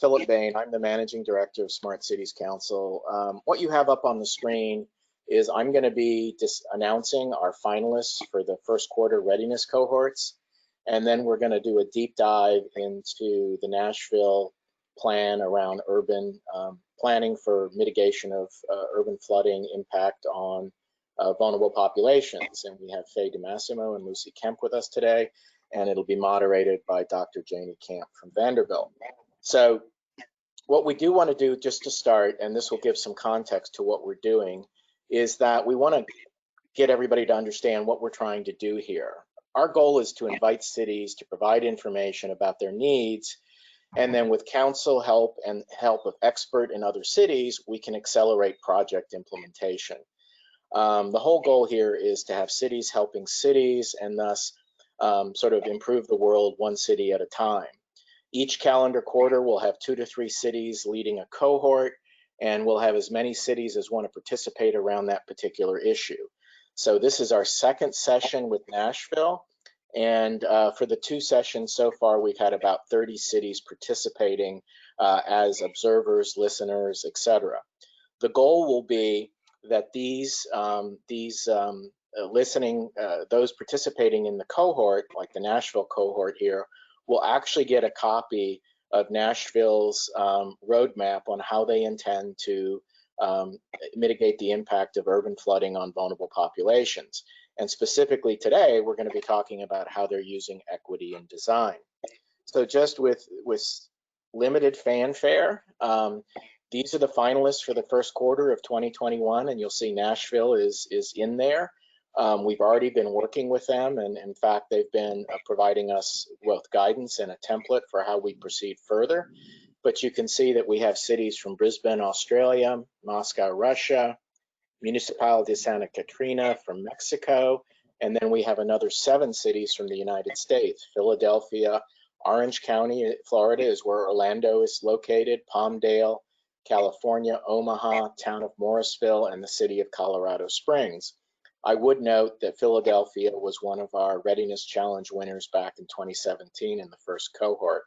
Philip Bain. I'm the Managing Director of Smart Cities Council. What you have up on the screen is I'm going to be announcing our finalists for the first quarter readiness cohorts, and then we're going to do a deep dive into the Nashville plan around urban planning for mitigation of urban flooding impact on vulnerable populations. And we have Faye DeMassimo and Lucy Kemp with us today, and it'll be moderated by Dr. Janie Camp from Vanderbilt. So what we do want to do just to start, and this will give some context to what we're doing, is that we want to get everybody to understand what we're trying to do here. Our goal is to invite cities to provide information about their needs, and then with council help and help of expert in other cities, we can accelerate project implementation. The whole goal here is to have cities helping cities, and thus sort of improve the world one city at a time. Each calendar quarter, we'll have 2 to 3 cities leading a cohort, and we'll have as many cities as want to participate around that particular issue. So this is our second session with Nashville, and for the 2 sessions so far, we've had about 30 cities participating as observers, listeners, etc. The goal will be that those participating in the cohort, like the Nashville cohort here, will actually get a copy of Nashville's roadmap on how they intend to mitigate the impact of urban flooding on vulnerable populations. And specifically today, we're going to be talking about how they're using equity in design. So just with limited fanfare, these are the finalists for the first quarter of 2021, and you'll see Nashville is in there. We've already been working with them, and in fact, they've been providing us both guidance and a template for how we proceed further. But you can see that we have cities from Brisbane, Australia, Moscow, Russia, Municipality of Santa Catarina from Mexico, and then we have another 7 cities from the United States. Philadelphia, Orange County, Florida is where Orlando is located, Palmdale, California, Omaha, town of Morrisville, and the city of Colorado Springs. I would note that Philadelphia was one of our Readiness Challenge winners back in 2017 in the first cohort.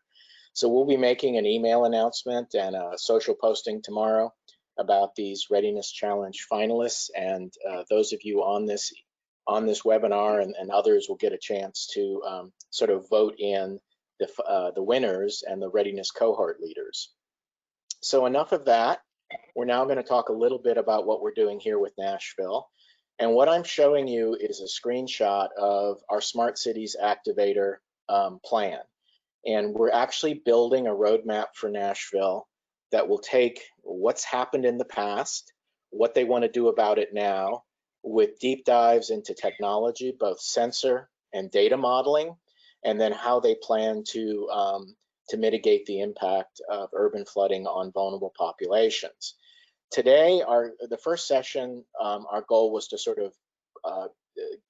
So we'll be making an email announcement and a social posting tomorrow about these Readiness Challenge finalists, and those of you on this webinar and others will get a chance to sort of vote in the winners and the Readiness cohort leaders. So enough of that. We're now going to talk a little bit about what we're doing here with Nashville. And what I'm showing you is a screenshot of our Smart Cities Activator plan. And we're actually building a roadmap for Nashville that will take what's happened in the past, what they want to do about it now, with deep dives into technology, both sensor and data modeling, and then how they plan to mitigate the impact of urban flooding on vulnerable populations. Today, the first session, our goal was to sort of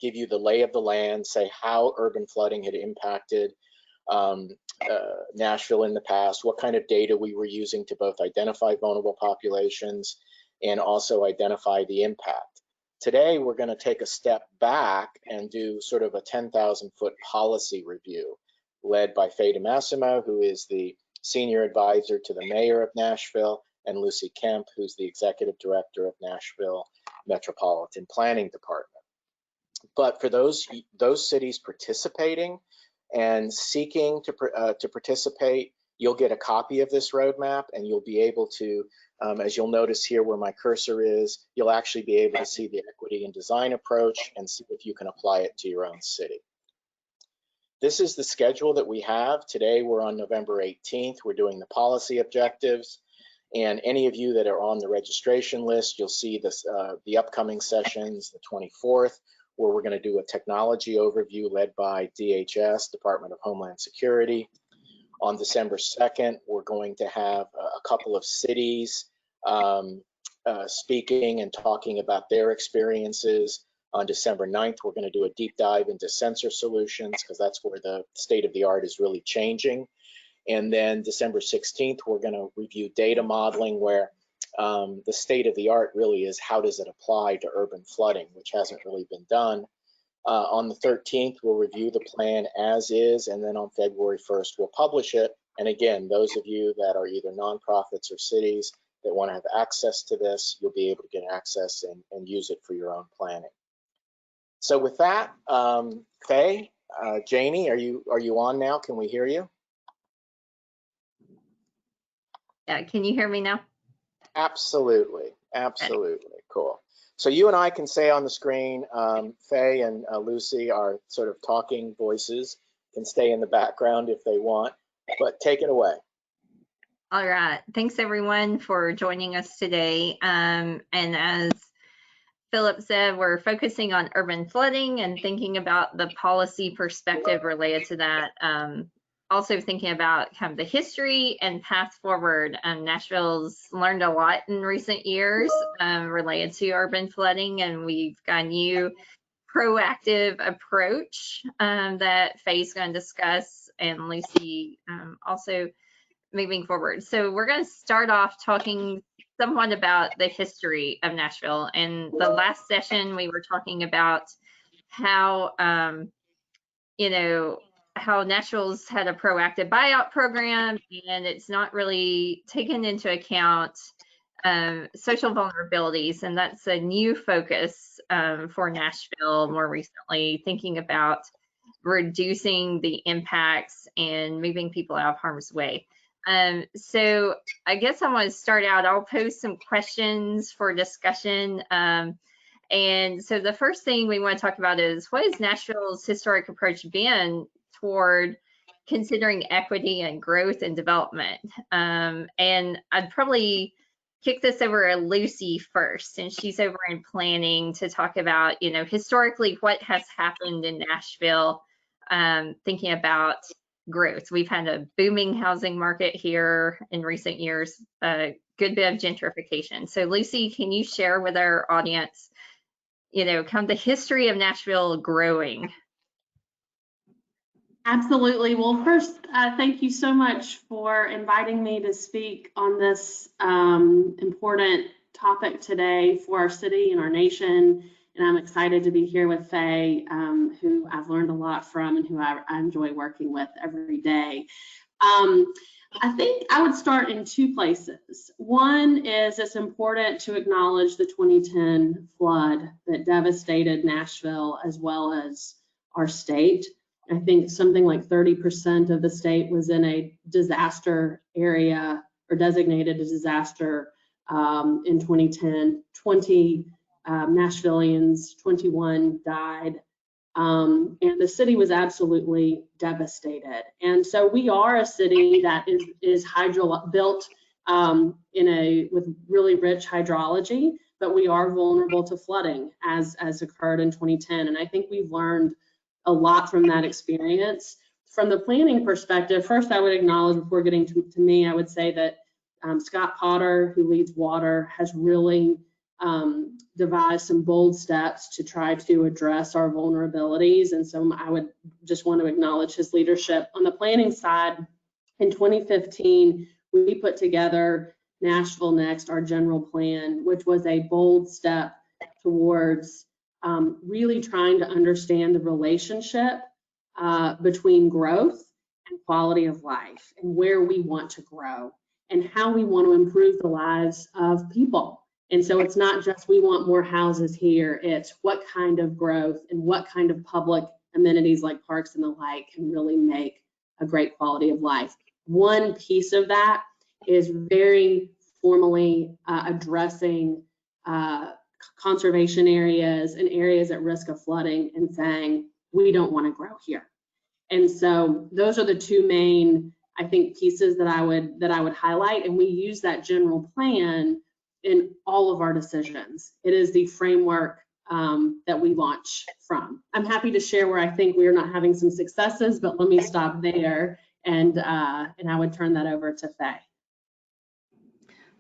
give you the lay of the land, say how urban flooding had impacted Nashville in the past, what kind of data we were using to both identify vulnerable populations and also identify the impact. Today, we're going to take a step back and do sort of a 10,000-foot policy review led by Faye DeMassimo, who is the Senior Advisor to the Mayor of Nashville, and Lucy Kemp, who's the Executive Director of Nashville Metropolitan Planning Department. But for those cities participating and seeking to participate, you'll get a copy of this roadmap, and you'll be able to, as you'll notice here where my cursor is, you'll actually be able to see the equity and design approach and see if you can apply it to your own city. This is the schedule that we have. Today, we're on November 18th. We're doing the policy objectives. And any of you that are on the registration list, you'll see this, the upcoming sessions, the 24th, where we're going to do a technology overview led by DHS, Department of Homeland Security. On December 2nd, we're going to have a couple of cities speaking and talking about their experiences. On December 9th, we're going to do a deep dive into sensor solutions, because that's where the state of the art is really changing. And then December 16th, we're going to review data modeling, where the state of the art really is how does it apply to urban flooding, which hasn't really been done. On the 13th, we'll review the plan as is, and then on February 1st, we'll publish it And again, those of you that are either nonprofits or cities that want to have access to this, you'll be able to get access and use it for your own planning. So with that, Faye, Janie, are you on now? Can we hear you? Yeah, can you hear me now? Absolutely, absolutely, cool. So you and I can say on the screen, Faye and Lucy are sort of talking voices, can stay in the background if they want, but take it away. All right, thanks everyone for joining us today. And as Philip said, we're focusing on urban flooding and thinking about the policy perspective related to that. Also thinking about kind of the history and path forward. Nashville's learned a lot in recent years related to urban flooding, and we've got a new proactive approach that Faye's going to discuss, and Lucy also moving forward. So we're going to start off talking somewhat about the history of Nashville. In the last session, we were talking about how, how Nashville's had a proactive buyout program, and it's not really taken into account social vulnerabilities. And that's a new focus for Nashville more recently, thinking about reducing the impacts and moving people out of harm's way. So I guess I want to start out, I'll pose some questions for discussion. And so the first thing we want to talk about is, what has Nashville's historic approach been toward considering equity and growth and development? And I'd probably kick this over to Lucy first, and she's over in planning, to talk about, historically what has happened in Nashville, thinking about growth. We've had a booming housing market here in recent years, a good bit of gentrification. So Lucy, can you share with our audience, kind of the history of Nashville growing? Absolutely. Well, first, thank you so much for inviting me to speak on this important topic today for our city and our nation. And I'm excited to be here with Faye, who I've learned a lot from and who I enjoy working with every day. I think I would start in two places. One is, it's important to acknowledge the 2010 flood that devastated Nashville as well as our state. I think something like 30% of the state was in a disaster area or designated a disaster in 2010. 20 Nashvillians, 21 died, and the city was absolutely devastated. And so we are a city that is built with really rich hydrology, but we are vulnerable to flooding, as occurred in 2010. And I think we've learned a lot from that experience. From the planning perspective, first I would acknowledge, before getting to me, I would say that Scott Potter, who leads water, has really devised some bold steps to try to address our vulnerabilities. And so I would just want to acknowledge his leadership. On the planning side, in 2015, we put together Nashville Next, our general plan, which was a bold step towards really trying to understand the relationship between growth and quality of life, and where we want to grow and how we want to improve the lives of people. And so it's not just we want more houses here, it's what kind of growth and what kind of public amenities like parks and the like can really make a great quality of life. One piece of that is very formally addressing conservation areas and areas at risk of flooding and saying, we don't want to grow here. And so those are the two main, I think, pieces that I would highlight. And we use that general plan in all of our decisions. It is the framework that we launch from. I'm happy to share where I think we are not having some successes, but let me stop there, and I would turn that over to Faye.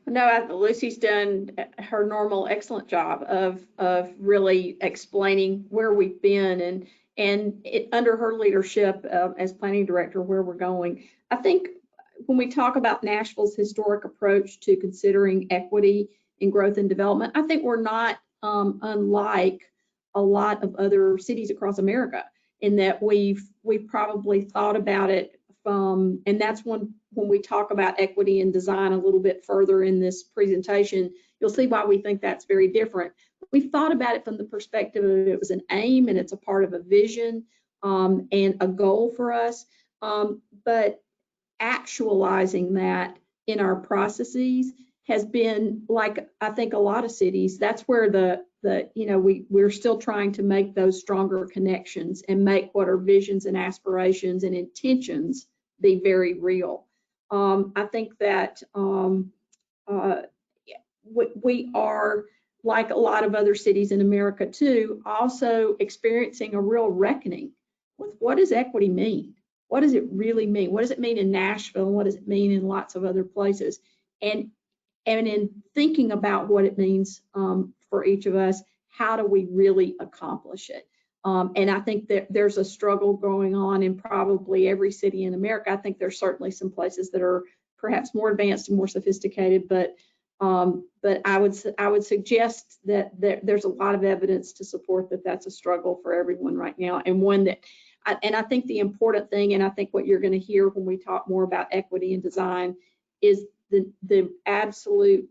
No, Lucy's done her normal excellent job of really explaining where we've been and under her leadership as planning director, where we're going. I think when we talk about Nashville's historic approach to considering equity in growth and development, I think we're not unlike a lot of other cities across America, in that we've probably thought about it and that's when we talk about equity and design a little bit further in this presentation, you'll see why we think that's very different. We've thought about it from the perspective of it was an aim and it's a part of a vision and a goal for us, but actualizing that in our processes has been, like I think a lot of cities, that's where we're still trying to make those stronger connections and make what our visions and aspirations and intentions be very real. I think that we are, like a lot of other cities in America too, also experiencing a real reckoning with what does equity mean? What does it really mean? What does it mean in Nashville? And what does it mean in lots of other places? And in thinking about what it means for each of us, how do we really accomplish it? And I think that there's a struggle going on in probably every city in America. I think there's certainly some places that are perhaps more advanced and more sophisticated, but I would suggest that there's a lot of evidence to support that that's a struggle for everyone right now, and one that, and I think the important thing, and I think what you're going to hear when we talk more about equity and design, is the absolute,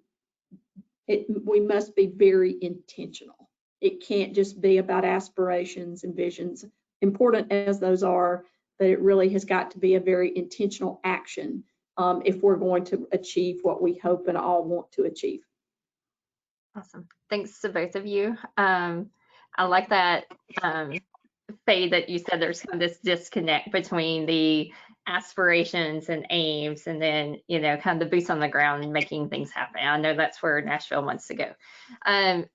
we must be very intentional. It can't just be about aspirations and visions, important as those are, but it really has got to be a very intentional action if we're going to achieve what we hope and all want to achieve. Awesome. Thanks to both of you. I like that, Faye, that you said there's kind of this disconnect between the aspirations and aims and then, kind of the boots on the ground and making things happen. I know that's where Nashville wants to go.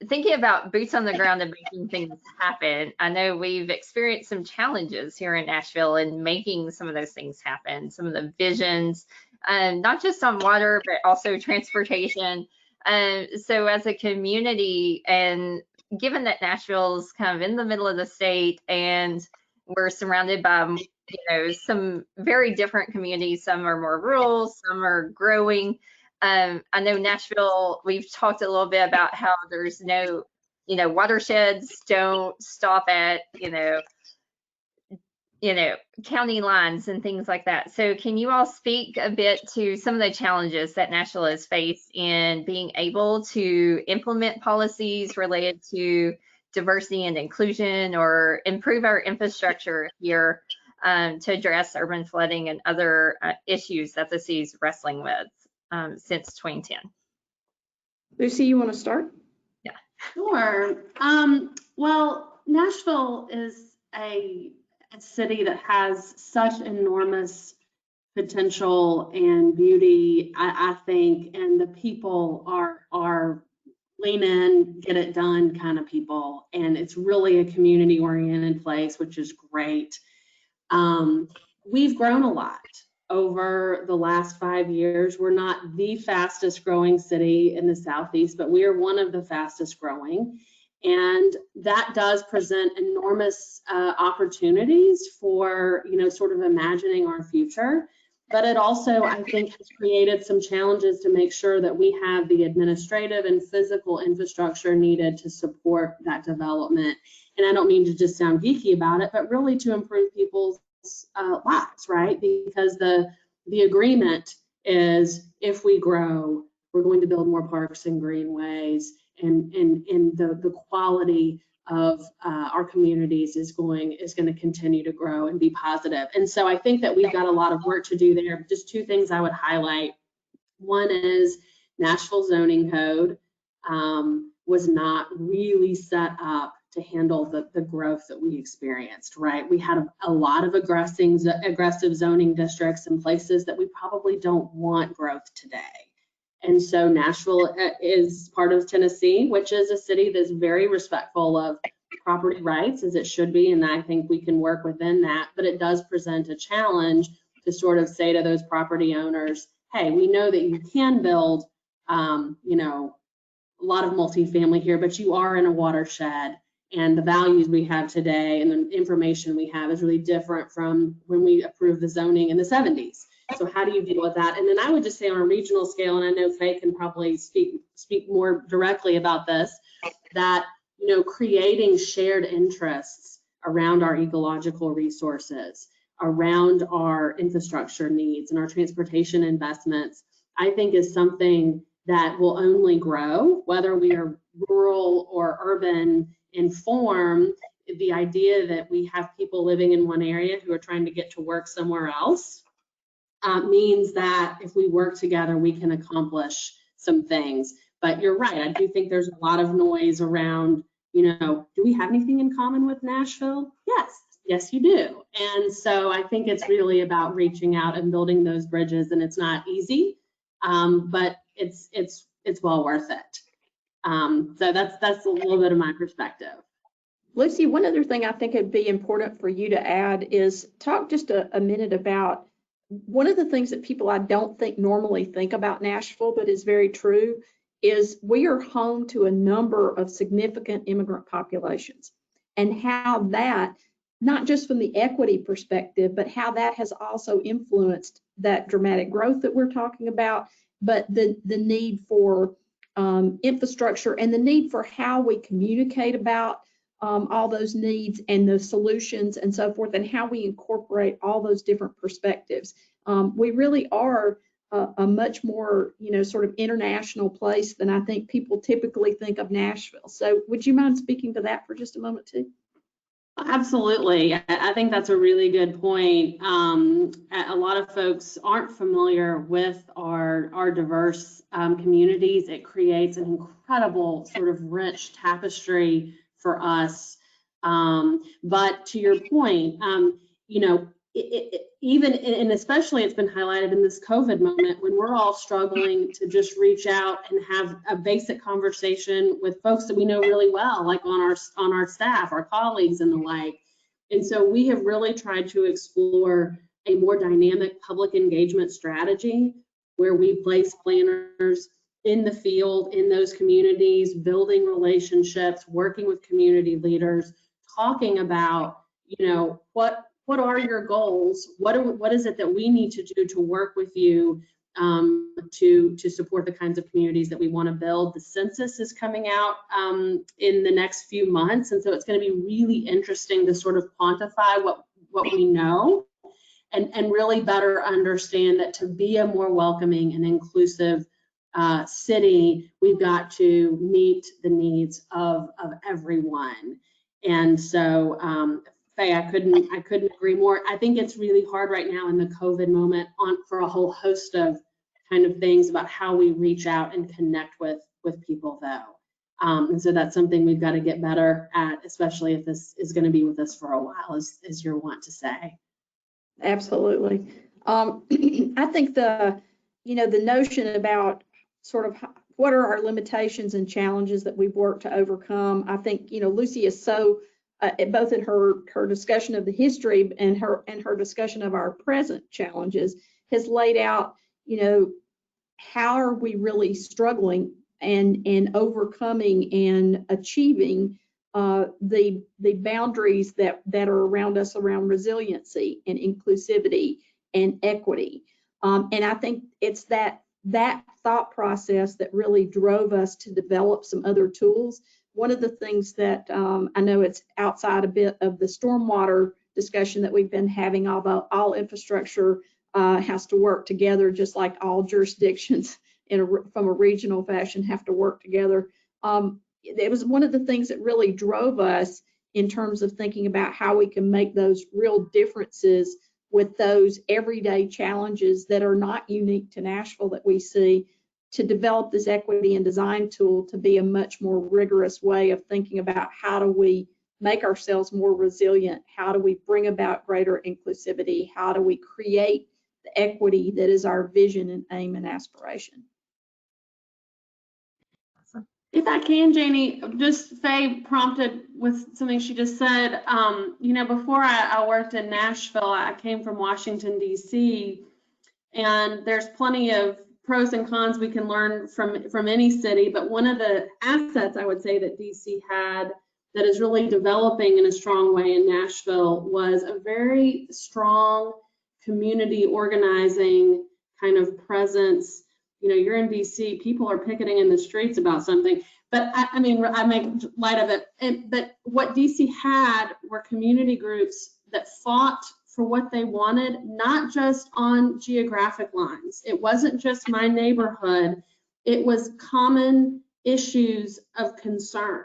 Thinking about boots on the ground and making things happen, I know we've experienced some challenges here in Nashville in making some of those things happen, some of the visions, not just on water, but also transportation. So as a community, and given that Nashville's kind of in the middle of the state and we're surrounded by, some very different communities, some are more rural, some are growing. I know Nashville, we've talked a little bit about how there's no, watersheds don't stop at, county lines and things like that. So can you all speak a bit to some of the challenges that Nashville has faced in being able to implement policies related to diversity and inclusion or improve our infrastructure here to address urban flooding and other issues that the city's wrestling with since 2010? Lucy, you want to start? Yeah. Sure. Well, Nashville is a city that has such enormous potential and beauty, I think, and the people are lean in, get it done kind of people, and it's really a community oriented place, which is great. We've grown a lot over the last 5 years. We're not the fastest growing city in the Southeast, but we are one of the fastest growing. And that does present enormous opportunities for, sort of imagining our future. But it also, I think, has created some challenges to make sure that we have the administrative and physical infrastructure needed to support that development. And I don't mean to just sound geeky about it, but really to improve people's lives, right? Because the agreement is, if we grow, we're going to build more parks and greenways, and the quality of our communities is going to continue to grow and be positive. And so I think that we've got a lot of work to do there. Just two things I would highlight. One is Nashville zoning code was not really set up to handle the growth that we experienced, right? We had a lot of aggressive zoning districts in places that we probably don't want growth today. And so Nashville is part of Tennessee, which is a city that's very respectful of property rights, as it should be, and I think we can work within that. But it does present a challenge to sort of say to those property owners, hey, we know that you can build, a lot of multifamily here, but you are in a watershed, and the values we have today and the information we have is really different from when we approved the zoning in the 70s. So how do you deal with that? And then I would just say on a regional scale, and I know Faye can probably speak more directly about this, that creating shared interests around our ecological resources, around our infrastructure needs and our transportation investments, I think is something that will only grow, whether we are rural or urban in form. The idea that we have people living in one area who are trying to get to work somewhere else means that if we work together, we can accomplish some things. But you're right, I do think there's a lot of noise around, do we have anything in common with Nashville? Yes, you do. And so I think it's really about reaching out and building those bridges, and it's not easy, but it's well worth it. So that's a little bit of my perspective. Lucy, one other thing I think it'd be important for you to add is talk just a minute about one of the things that people I don't think normally think about Nashville, but is very true, is we are home to a number of significant immigrant populations, and how that, not just from the equity perspective, but how that has also influenced that dramatic growth that we're talking about, but the need for infrastructure and the need for how we communicate about all those needs and the solutions and so forth, and how we incorporate all those different perspectives. We really are a much more, sort of international place than I think people typically think of Nashville. So would you mind speaking to that for just a moment too? Absolutely. I think that's a really good point. A lot of folks aren't familiar with our diverse communities. It creates an incredible sort of rich tapestry for us. But to your point, even, and especially it's been highlighted in this COVID moment when we're all struggling to just reach out and have a basic conversation with folks that we know really well, like on our staff, our colleagues and the like. And so we have really tried to explore a more dynamic public engagement strategy where we place planners in the field, in those communities, building relationships, working with community leaders, talking about, what are your goals? What is it that we need to do to work with you to support the kinds of communities that we want to build? The census is coming out in the next few months, and so it's going to be really interesting to sort of quantify what we know and really better understand that to be a more welcoming and inclusive city, we've got to meet the needs of everyone. And so Faye, I couldn't agree more. I think it's really hard right now in the COVID moment for a whole host of kind of things about how we reach out and connect with people though. And so that's something we've got to get better at, especially if this is going to be with us for a while, as you want to say. Absolutely. I think the notion about sort of what are our limitations and challenges that we've worked to overcome. I think, Lucy is so, both in her discussion of the history and her discussion of our present challenges, has laid out, how are we really struggling and overcoming and achieving the boundaries that are around us around resiliency and inclusivity and equity. And I think it's that thought process that really drove us to develop some other tools. One of the things that I know it's outside a bit of the stormwater discussion that we've been having, although all infrastructure has to work together, just like all jurisdictions from a regional fashion have to work together. It was one of the things that really drove us in terms of thinking about how we can make those real differences with those everyday challenges that are not unique to Nashville that we see, to develop this equity and design tool to be a much more rigorous way of thinking about how do we make ourselves more resilient, how do we bring about greater inclusivity, how do we create the equity that is our vision and aim and aspiration. If I can, Janie, just Faye prompted with something she just said. Before I worked in Nashville, I came from Washington, D.C., and there's plenty of pros and cons we can learn from any city. But one of the assets I would say that D.C. had that is really developing in a strong way in Nashville was a very strong community organizing kind of presence. You're in DC, people are picketing in the streets about something, but I make light of it. But what DC had were community groups that fought for what they wanted, not just on geographic lines. It wasn't just my neighborhood. It was common issues of concern.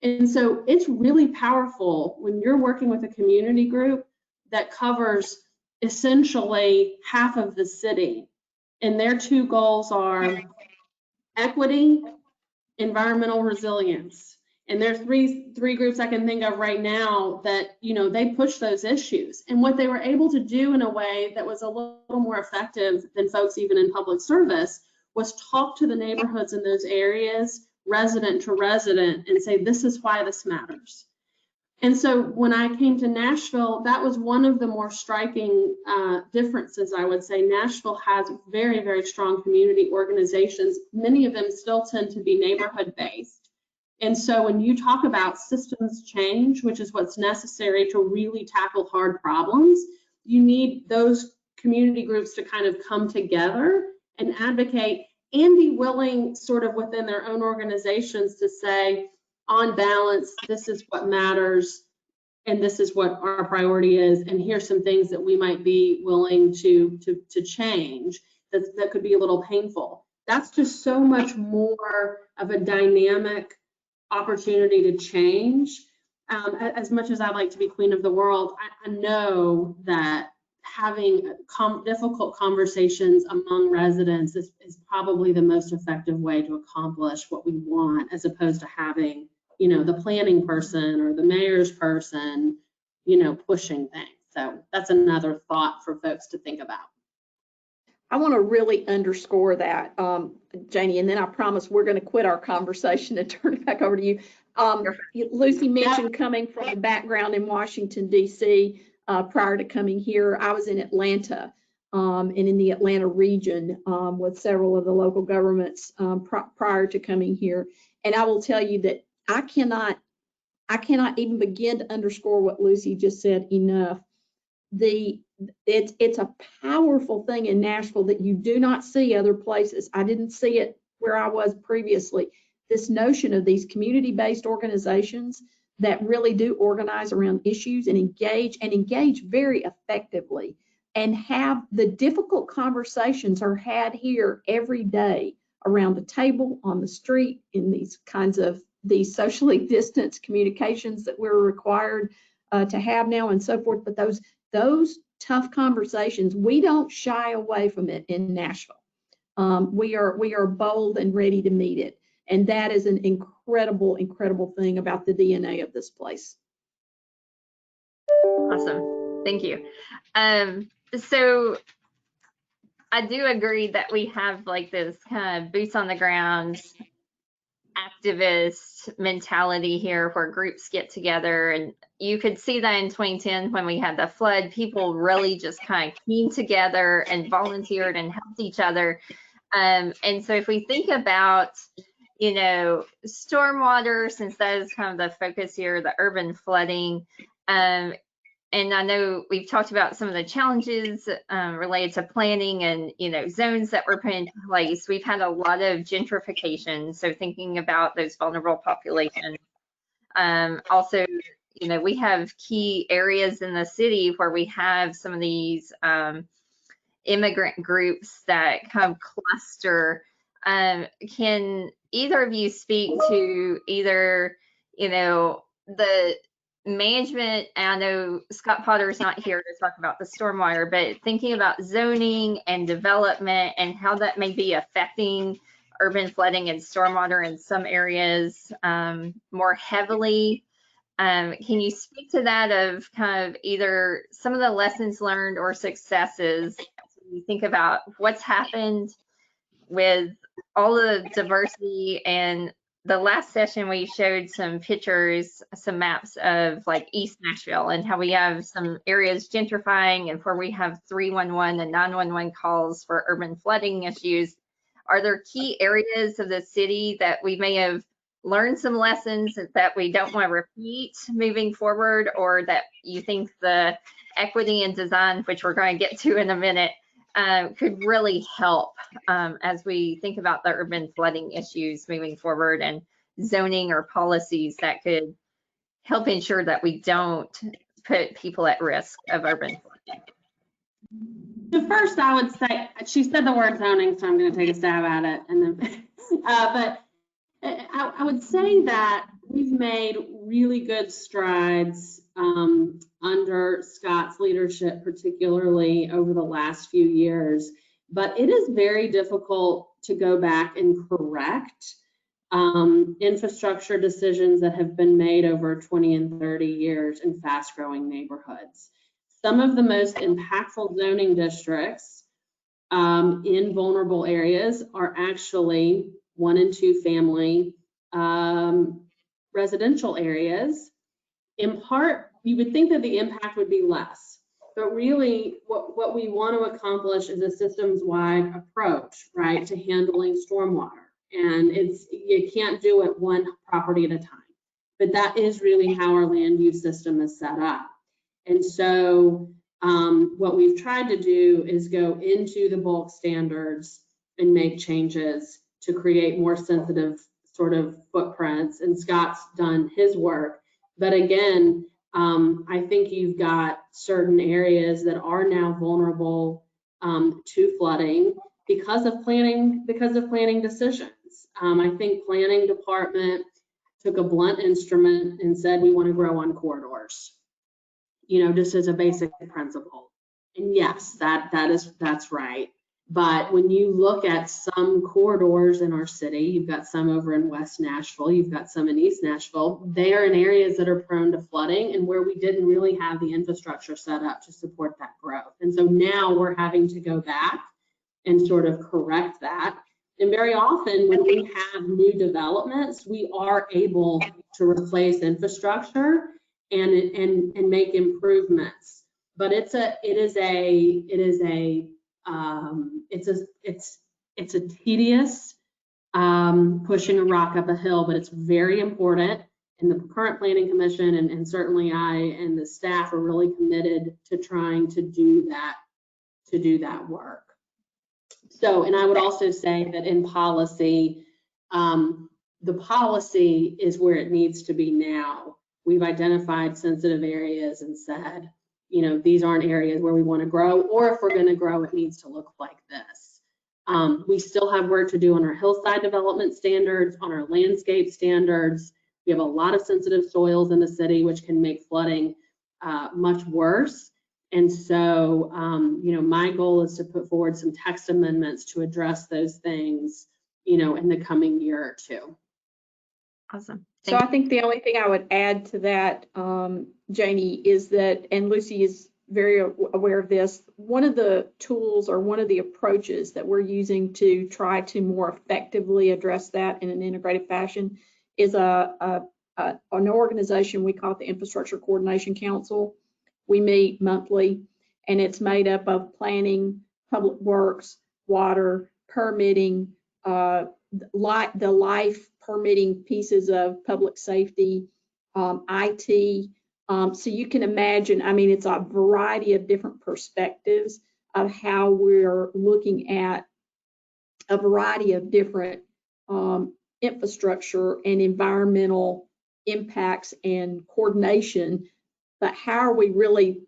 And so it's really powerful when you're working with a community group that covers essentially half of the city. And their two goals are equity, environmental resilience. And there are three groups I can think of right now that, you know, they push those issues. And what they were able to do in a way that was a little more effective than folks even in public service was talk to the neighborhoods in those areas, resident to resident, and say, this is why this matters. And so when I came to Nashville, that was one of the more striking differences, I would say. Nashville has very, very strong community organizations. Many of them still tend to be neighborhood based. And so when you talk about systems change, which is what's necessary to really tackle hard problems, you need those community groups to kind of come together and advocate and be willing sort of within their own organizations to say, on balance, this is what matters, and this is what our priority is, and here's some things that we might be willing to change that could be a little painful. That's just so much more of a dynamic opportunity to change. As much as I'd like to be queen of the world, I know that having difficult conversations among residents is probably the most effective way to accomplish what we want, as opposed to having, you know, the planning person or the mayor's person, you know, pushing things. So that's another thought for folks to think about. I want to really underscore that, Janie, and then I promise we're going to quit our conversation and turn it back over to you. Lucy mentioned coming from a background in Washington, D.C. Prior to coming here. I was in Atlanta and in the Atlanta region with several of the local governments prior to coming here. And I will tell you that I cannot even begin to underscore what Lucy just said enough. It's a powerful thing in Nashville that you do not see other places. I didn't see it where I was previously. This notion of these community-based organizations that really do organize around issues and engage very effectively, and have the difficult conversations are had here every day around the table, on the street, in these kinds of these socially distanced communications that we're required to have now and so forth. But those tough conversations, we don't shy away from it in Nashville. We are bold and ready to meet it. And that is an incredible, incredible thing about the DNA of this place. Awesome. Thank you. So I do agree that we have like this kind of boots on the ground activist mentality here where groups get together, and you could see that in 2010 when we had the flood. People really just kind of came together and volunteered and helped each other. And so if we think about, you know, stormwater, since that is kind of the focus here, the urban flooding, and I know we've talked about some of the challenges related to planning and, you know, zones that were put in place. We've had a lot of gentrification, so thinking about those vulnerable populations. Also, you know, we have key areas in the city where we have some of these immigrant groups that kind of cluster. Can either of you speak to either, you know, the management? I know Scott Potter's not here to talk about the stormwater, but thinking about zoning and development and how that may be affecting urban flooding and stormwater in some areas more heavily. Can you speak to that, of kind of either some of the lessons learned or successes when you think about what's happened with all the diversity? And the last session we showed some pictures, some maps of like East Nashville and how we have some areas gentrifying and where we have 311 and 911 calls for urban flooding issues. Are there key areas of the city that we may have learned some lessons that we don't want to repeat moving forward, or that you think the equity and design, which we're going to get to in a minute, could really help as we think about the urban flooding issues moving forward, and zoning or policies that could help ensure that we don't put people at risk of urban flooding? The first, I would say, she said the word zoning, so I'm going to take a stab at it. And then, but I would say that we've made really good strides under Scott's leadership, particularly over the last few years. But it is very difficult to go back and correct infrastructure decisions that have been made over 20 and 30 years in fast-growing neighborhoods. Some of the most impactful zoning districts in vulnerable areas are actually 1 and 2 family residential areas. In part, you would think that the impact would be less, but really what we want to accomplish is a systems-wide approach, right, to handling stormwater. And you can't do it one property at a time, but that is really how our land use system is set up. And so what we've tried to do is go into the bulk standards and make changes to create more sensitive sort of footprints. And Scott's done his work. But again, I think you've got certain areas that are now vulnerable to flooding because of planning decisions. I think planning department took a blunt instrument and said we want to grow on corridors, you know, just as a basic principle. And yes, that's right. But when you look at some corridors in our city, you've got some over in West Nashville, you've got some in East Nashville, they are in areas that are prone to flooding and where we didn't really have the infrastructure set up to support that growth. And so now we're having to go back and sort of correct that. And very often when we have new developments, we are able to replace infrastructure and make improvements. But it's a tedious pushing a rock up a hill, but it's very important. And the current planning commission and certainly I and the staff are really committed to trying to do that work. So, and I would also say that in policy, the policy is where it needs to be now. We've identified sensitive areas and said, you know, these aren't areas where we want to grow, or if we're going to grow, it needs to look like this. We still have work to do on our hillside development standards, on our landscape standards. We have a lot of sensitive soils in the city, which can make flooding much worse. And so, you know, my goal is to put forward some text amendments to address those things, you know, in the coming year or two. Awesome. So I think the only thing I would add to that, Janie, is that, and Lucy is very aware of this, one of the tools or one of the approaches that we're using to try to more effectively address that in an integrated fashion is an organization we call it the Infrastructure Coordination Council. We meet monthly, and it's made up of planning, public works, water, permitting, the life permitting pieces of public safety, IT. So you can imagine, I mean, it's a variety of different perspectives of how we're looking at a variety of different infrastructure and environmental impacts and coordination. But how are we really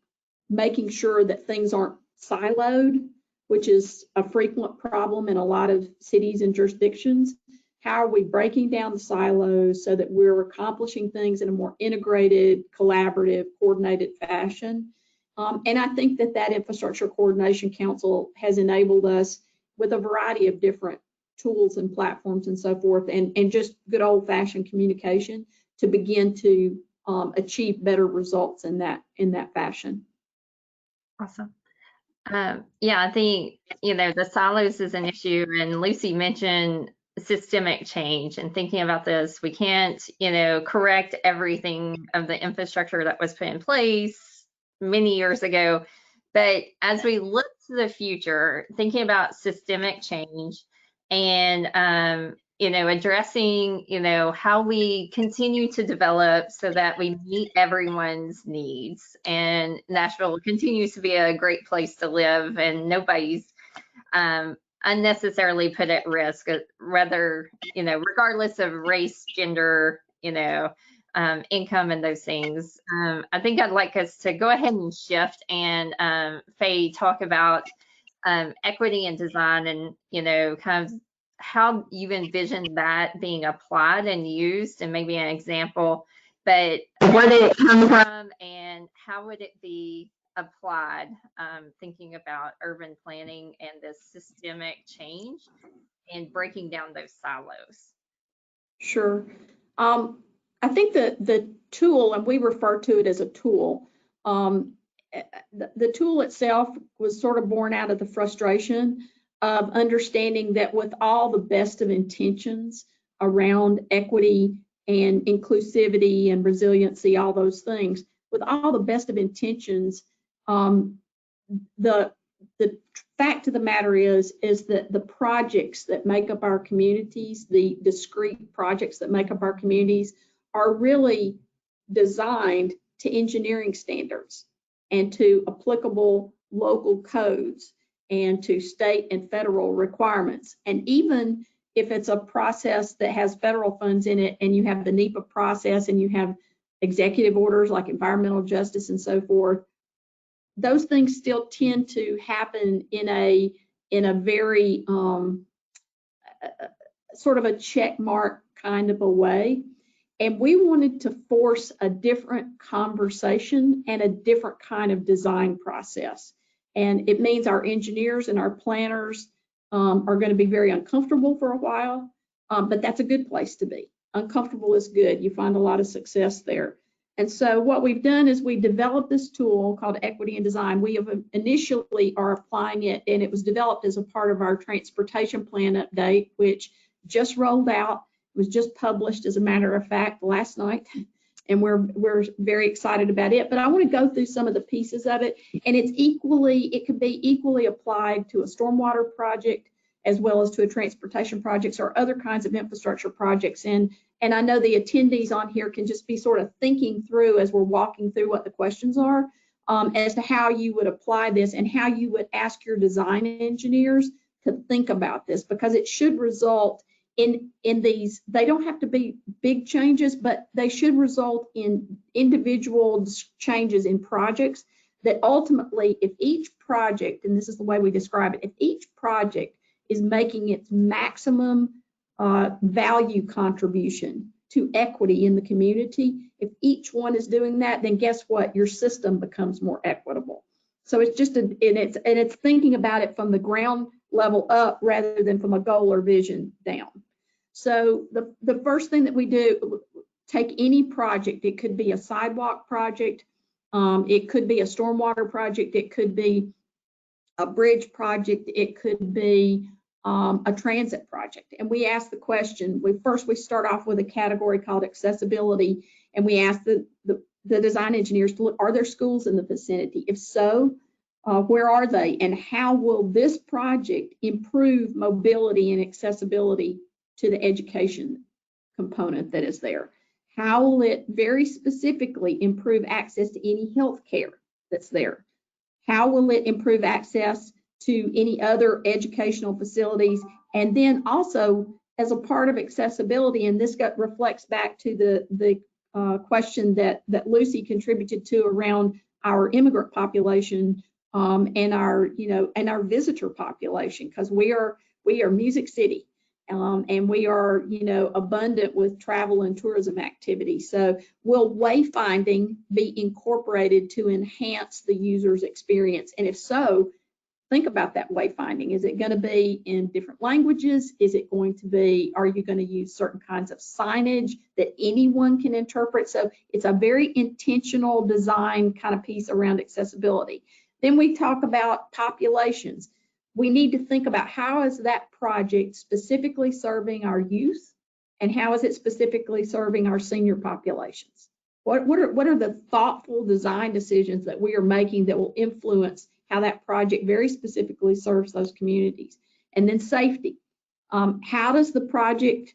making sure that things aren't siloed, which is a frequent problem in a lot of cities and jurisdictions? How are we breaking down the silos so that we're accomplishing things in a more integrated, collaborative, coordinated fashion? And I think that Infrastructure Coordination Council has enabled us with a variety of different tools and platforms and so forth, and just good old-fashioned communication to begin to achieve better results in that fashion. Awesome. Yeah, I think, you know, the silos is an issue, and Lucy mentioned systemic change and thinking about this. We can't, you know, correct everything of the infrastructure that was put in place many years ago. But as we look to the future, thinking about systemic change and, you know, addressing, you know, how we continue to develop so that we meet everyone's needs. And Nashville continues to be a great place to live, and nobody's unnecessarily put at risk, rather, you know, regardless of race, gender, you know, income and those things. I think I'd like us to go ahead and shift and Faye talk about equity in design and, you know, kind of how you envision that being applied and used, and maybe an example, but where did it come from and how would it be applied, thinking about urban planning and the systemic change and breaking down those silos. Sure. I think that the tool, and we refer to it as a tool, the tool itself was sort of born out of the frustration of understanding that with all the best of intentions around equity and inclusivity and resiliency, all those things, with all the best of intentions, the fact of the matter is that the projects that make up our communities, the discrete projects that make up our communities, are really designed to engineering standards and to applicable local codes and to state and federal requirements. And even if it's a process that has federal funds in it and you have the NEPA process and you have executive orders like environmental justice and so forth, those things still tend to happen in a very sort of a check mark kind of a way. And we wanted to force a different conversation and a different kind of design process. And it means our engineers and our planners are going to be very uncomfortable for a while, but that's a good place to be. Uncomfortable is good. You find a lot of success there. And so what we've done is we developed this tool called Equity in Design. We have initially are applying it, and it was developed as a part of our transportation plan update, which just rolled out. It was just published, as a matter of fact, last night, and we're very excited about it. But I want to go through some of the pieces of it, and it could be equally applied to a stormwater project as well as to a transportation projects or other kinds of infrastructure projects. And I know the attendees on here can just be sort of thinking through as we're walking through what the questions are, as to how you would apply this and how you would ask your design engineers to think about this, because it should result in these, they don't have to be big changes, but they should result in individual changes in projects that ultimately, if each project, and this is the way we describe it, if each project is making its maximum value contribution to equity in the community, if each one is doing that, then guess what? Your system becomes more equitable. So it's just it's thinking about it from the ground level up rather than from a goal or vision down. So the first thing that we do, take any project. It could be a sidewalk project, it could be a stormwater project, it could be a bridge project, it could be a transit project. And we ask the question, we start off with a category called accessibility, and we ask the design engineers to look, are there schools in the vicinity? If so, where are they? And how will this project improve mobility and accessibility to the education component that is there? How will it very specifically improve access to any health care that's there? How will it improve access to any other educational facilities? And then also, as a part of accessibility, and this reflects back to the question that Lucy contributed to around our immigrant population and our visitor population, because we are Music City. And we are, abundant with travel and tourism activity. So will wayfinding be incorporated to enhance the user's experience? And if so, think about that wayfinding. Is it going to be in different languages? Is it going to be, are you going to use certain kinds of signage that anyone can interpret? So it's a very intentional design kind of piece around accessibility. Then we talk about populations. We need to think about how is that project specifically serving our youth, and how is it specifically serving our senior populations? What are the thoughtful design decisions that we are making that will influence how that project very specifically serves those communities? And then safety. How does the project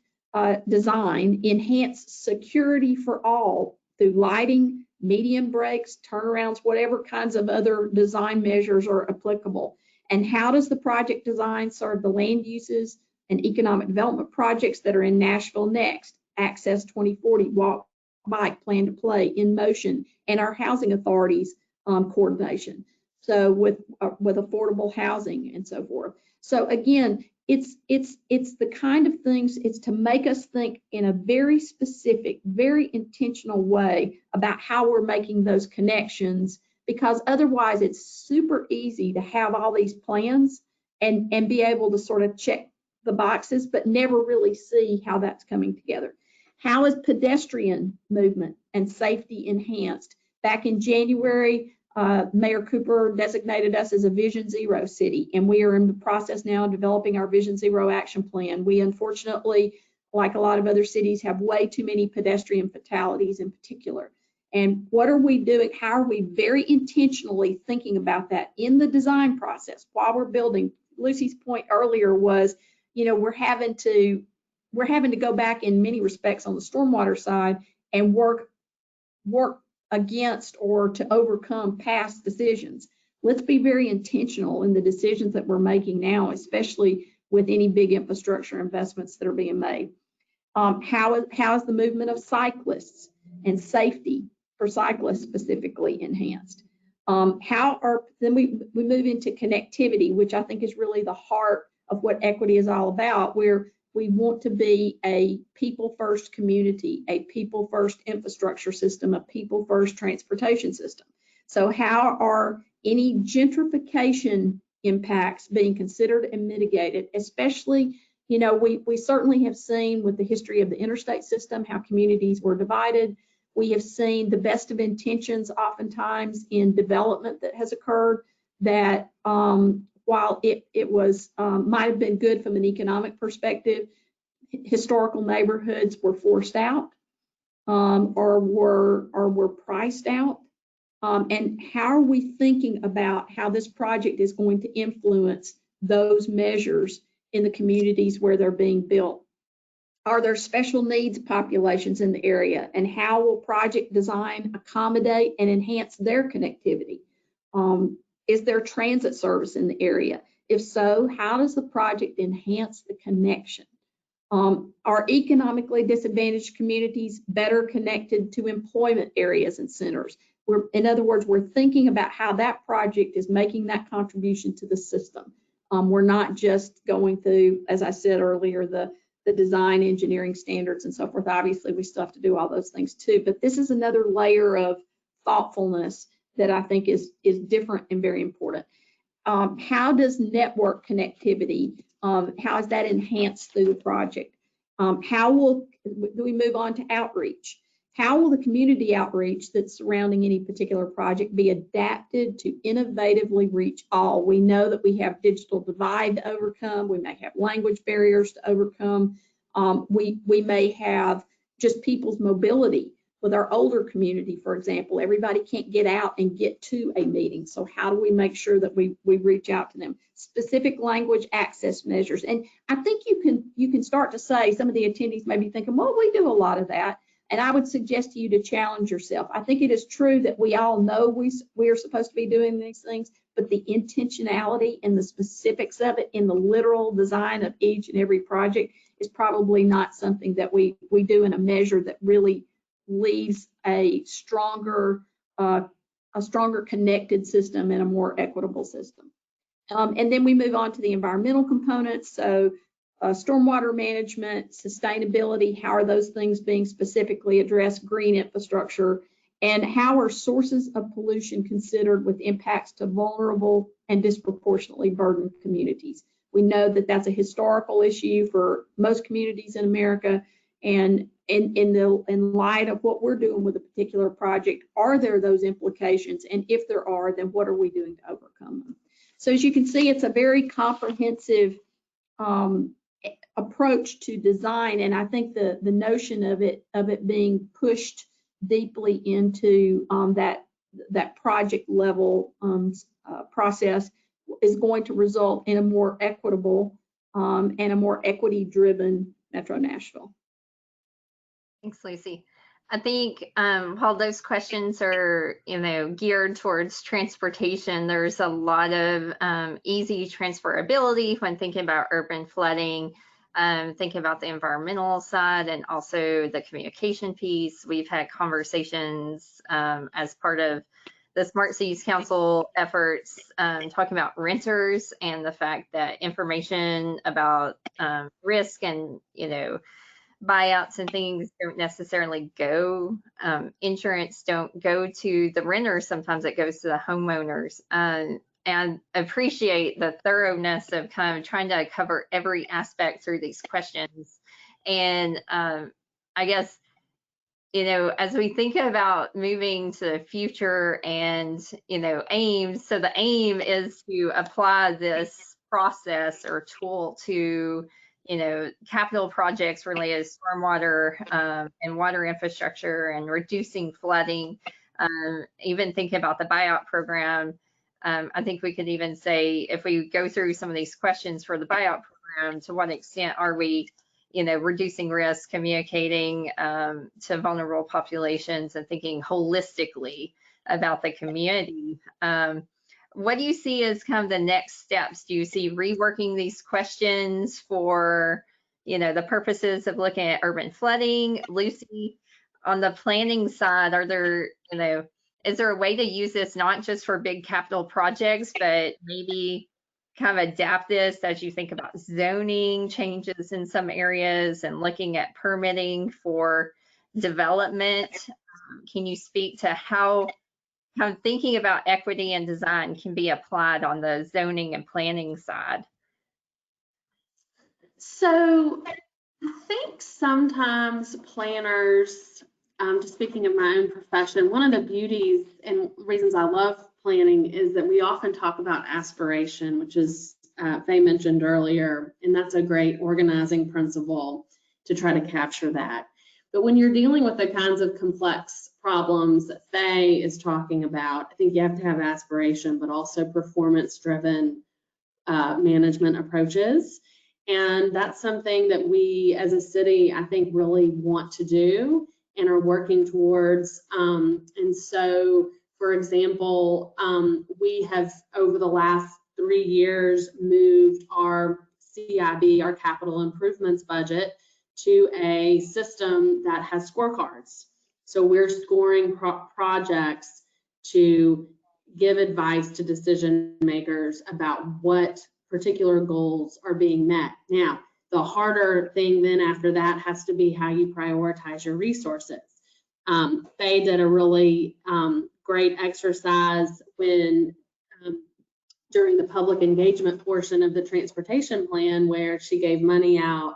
design enhance security for all through lighting, median brakes, turnarounds, whatever kinds of other design measures are applicable? And how does the project design serve the land uses and economic development projects that are in Nashville next? Access 2040, walk bike plan to play in motion, and our housing authorities coordination. So with affordable housing and so forth. So again, it's the kind of things, it's to make us think in a very specific, very intentional way about how we're making those connections, because otherwise it's super easy to have all these plans and be able to sort of check the boxes, but never really see how that's coming together. How is pedestrian movement and safety enhanced? Back in January, Mayor Cooper designated us as a Vision Zero city, and we are in the process now of developing our Vision Zero action plan. We unfortunately, like a lot of other cities, have way too many pedestrian fatalities in particular. And what are we doing? How are we very intentionally thinking about that in the design process while we're building? Lucy's point earlier was, you know, we're having to go back in many respects on the stormwater side and work against or to overcome past decisions. Let's be very intentional in the decisions that we're making now, especially with any big infrastructure investments that are being made. How is the movement of cyclists and safety for cyclists specifically enhanced? Then we move into connectivity, which I think is really the heart of what equity is all about, where we want to be a people-first community, a people-first infrastructure system, a people-first transportation system. So how are any gentrification impacts being considered and mitigated, especially, you know, we certainly have seen with the history of the interstate system how communities were divided. We have seen the best of intentions oftentimes in development that has occurred that while it was might have been good from an economic perspective, historical neighborhoods were forced out or were priced out. And how are we thinking about how this project is going to influence those measures in the communities where they're being built? Are there special needs populations in the area, and how will project design accommodate and enhance their connectivity? Is there transit service in the area? If so, how does the project enhance the connection? Are economically disadvantaged communities better connected to employment areas and centers? In other words, we're thinking about how that project is making that contribution to the system. We're not just going through, as I said earlier, the design engineering standards and so forth. Obviously, we still have to do all those things too, but this is another layer of thoughtfulness that I think is different and very important. How does network connectivity, how is that enhanced through the project? How will we move on to outreach? How will the community outreach that's surrounding any particular project be adapted to innovatively reach all? We know that we have digital divide to overcome. We may have language barriers to overcome. We may have just people's mobility. With our older community, for example, everybody can't get out and get to a meeting. So how do we make sure that we reach out to them? Specific language access measures. And I think you can start to say, some of the attendees may be thinking, well, we do a lot of that. And I would suggest to you to challenge yourself. I think it is true that we all know we are supposed to be doing these things, but the intentionality and the specifics of it in the literal design of each and every project is probably not something that we do in a measure that really leaves a stronger connected system and a more equitable system. And then we move on to the environmental components. So stormwater management, sustainability, how are those things being specifically addressed, green infrastructure, and how are sources of pollution considered with impacts to vulnerable and disproportionately burdened communities? We know that that's a historical issue for most communities in America, and in light of what we're doing with a particular project, are there those implications? And if there are, then what are we doing to overcome them? So as you can see, it's a very comprehensive approach to design, and I think the notion of it being pushed deeply into that project level process is going to result in a more equitable and a more equity-driven Metro Nashville. Thanks, Lucy. I think while those questions are, geared towards transportation, there's a lot of easy transferability when thinking about urban flooding. thinking about the environmental side and also the communication piece. We've had conversations as part of the Smart Cities Council efforts, talking about renters and the fact that information about risk and, buyouts and things don't necessarily go, insurance don't go to the renters. Sometimes it goes to the homeowners. And appreciate the thoroughness of kind of trying to cover every aspect through these questions. And I guess, as we think about moving to the future and, aims, so the aim is to apply this process or tool to, capital projects related to stormwater and water infrastructure and reducing flooding, even thinking about the buyout program. I think we could even say, if we go through some of these questions for the buyout program, to what extent are we, reducing risk, communicating to vulnerable populations and thinking holistically about the community. What do you see as kind of the next steps? Do you see reworking these questions for, the purposes of looking at urban flooding? Lucy, on the planning side, are there, is there a way to use this not just for big capital projects, but maybe kind of adapt this as you think about zoning changes in some areas and looking at permitting for development? Can you speak to how thinking about equity and design can be applied on the zoning and planning side? So I think sometimes planners, just speaking of my own profession, one of the beauties and reasons I love planning is that we often talk about aspiration, which is Faye mentioned earlier, and that's a great organizing principle to try to capture that. But when you're dealing with the kinds of complex problems that Faye is talking about, I think you have to have aspiration, but also performance-driven management approaches. And that's something that we as a city, I think, really want to do and are working towards. And so, for example, we have over the last 3 years moved our CIB, our capital improvements budget, to a system that has scorecards. So we're scoring projects to give advice to decision makers about what particular goals are being met. Now, the harder thing then after that has to be how you prioritize your resources. Faye did a really great exercise when during the public engagement portion of the transportation plan, where she gave money out.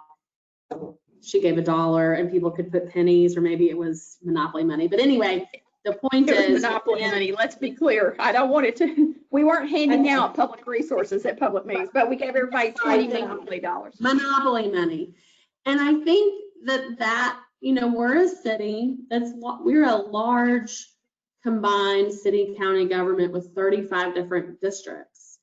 She gave $1 and people could put pennies, or maybe it was Monopoly money. But anyway, the point is Monopoly money. Let's be clear. I don't want it to. We weren't handing out public resources at public meetings, but we gave everybody $20 Monopoly dollars. Monopoly money. And I think that we're a city we're a large combined city county government with 35 different districts.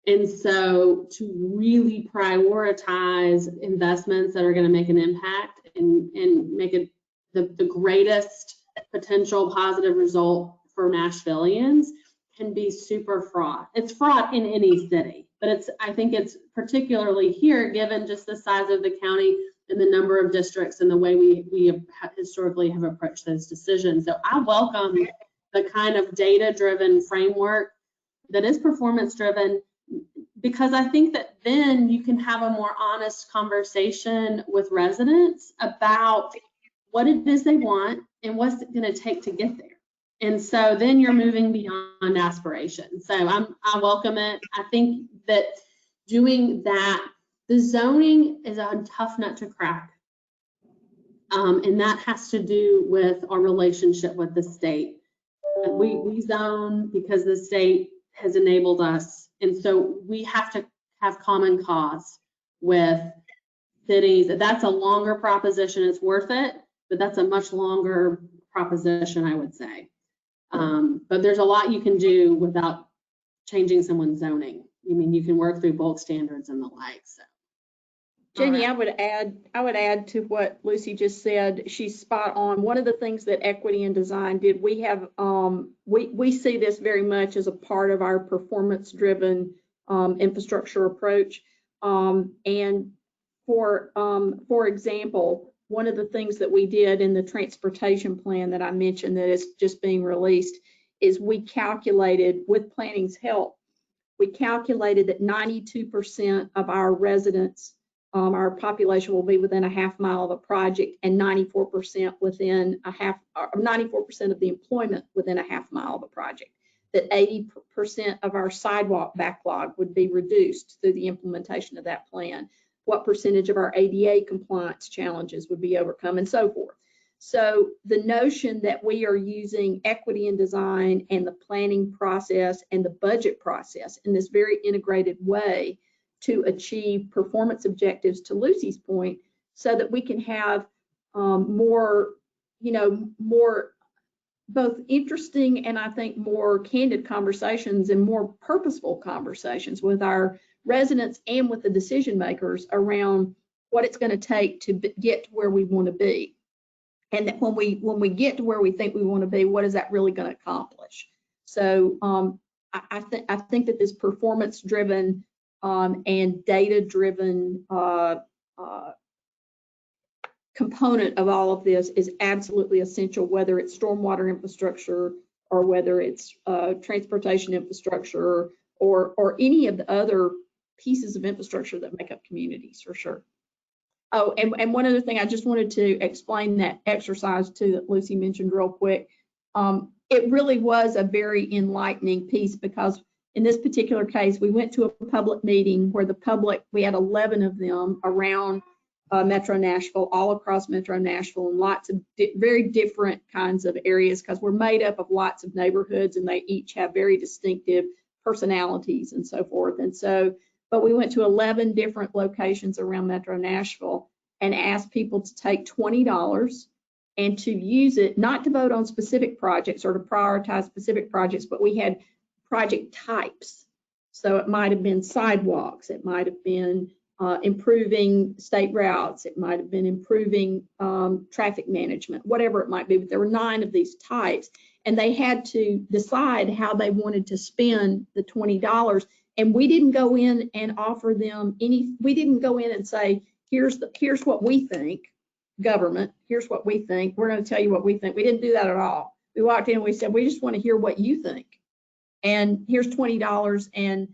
And so to really prioritize investments that are going to make an impact and make it the greatest potential positive result for Nashvillians can be super fraught. It's fraught in any city, but I think it's particularly here, given just the size of the county and the number of districts and the way we historically have approached those decisions. So I welcome the kind of data-driven framework that is performance-driven, because I think that then you can have a more honest conversation with residents about what it is they want and what's it going to take to get there. And so then you're moving beyond aspiration. So I welcome it. I think that doing that, the zoning is a tough nut to crack. And that has to do with our relationship with the state. We zone because the state has enabled us. And so we have to have common cause with cities. That's a longer proposition. It's worth it, but that's a much longer proposition, I would say. But there's a lot you can do without changing someone's zoning. I mean, you can work through bulk standards and the like. So, Jenny, I would add to what Lucy just said. She's spot on. One of the things that equity and design did, we have we see this very much as a part of our performance-driven infrastructure approach. And For example, one of the things that we did in the transportation plan that I mentioned that is just being released is we calculated, with planning's help, we calculated that 92% of our residents, our population will be within a half mile of a project, and 94% within 94% of the employment within a half mile of a project. That 80% of our sidewalk backlog would be reduced through the implementation of that plan. What percentage of our ADA compliance challenges would be overcome, and so forth. So the notion that we are using equity in design and the planning process and the budget process in this very integrated way to achieve performance objectives, to Lucy's point, so that we can have more both interesting and I think more candid conversations and more purposeful conversations with our residents and with the decision makers around what it's going to take to get to where we want to be. And that when we get to where we think we want to be, what is that really going to accomplish? So I think that this performance-driven and data-driven component of all of this is absolutely essential, whether it's stormwater infrastructure or whether it's transportation infrastructure or any of the other pieces of infrastructure that make up communities, for sure. Oh, and one other thing, I just wanted to explain that exercise too that Lucy mentioned real quick. It really was a very enlightening piece, because in this particular case, we went to a public meeting where the public, we had 11 of them around Metro Nashville, all across Metro Nashville, and lots of very different kinds of areas, because we're made up of lots of neighborhoods and they each have very distinctive personalities and so forth. And so, but we went to 11 different locations around Metro Nashville and asked people to take $20 and to use it, not to vote on specific projects or to prioritize specific projects, but we had project types. So it might have been sidewalks, it might have been improving state routes, it might have been improving traffic management, whatever it might be, but there were 9 of these types, and they had to decide how they wanted to spend the $20. And we didn't go in and offer them we didn't go in and say, here's what we think, government, here's what we think, we're going to tell you what we think. We didn't do that at all. We walked in and we said, we just want to hear what you think. And here's $20, and